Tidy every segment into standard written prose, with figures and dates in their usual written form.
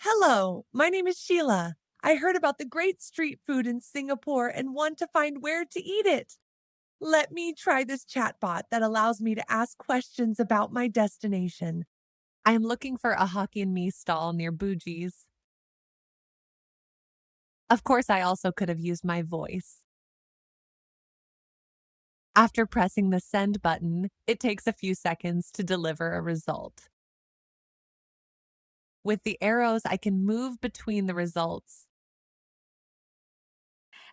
Hello, my name is Sheila. I heard about the great street food in Singapore and want to find where to eat it. Let me try this chatbot that allows me to ask questions about my destination. I am looking for a Hokkien mee stall near Bougies. Of course, I also could have used my voice. After pressing the send button, it takes a few seconds to deliver a result. With the arrows, I can move between the results.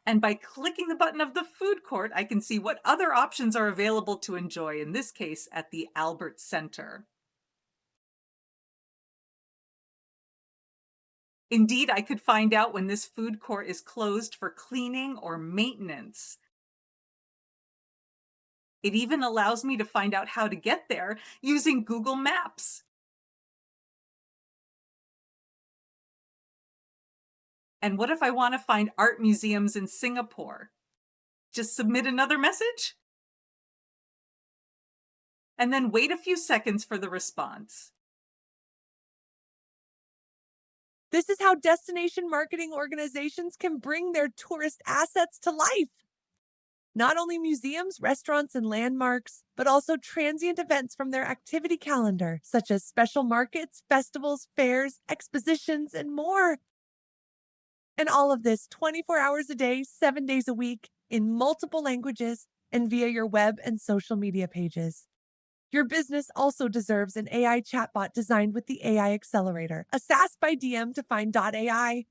And by clicking the button of the food court, I can see what other options are available to enjoy, in this case, at the Albert Center. Indeed, I could find out when this food court is closed for cleaning or maintenance. It even allows me to find out how to get there using Google Maps. And what if I want to find art museums in Singapore? Just submit another message and then wait a few seconds for the response. This is how destination marketing organizations can bring their tourist assets to life. Not only museums, restaurants, and landmarks, but also transient events from their activity calendar, such as special markets, festivals, fairs, expositions, and more. And all of this 24 hours a day, 7 days a week, in multiple languages, and via your web and social media pages. Your business also deserves an AI chatbot designed with the AI Accelerator, a SaaS by DM to find AI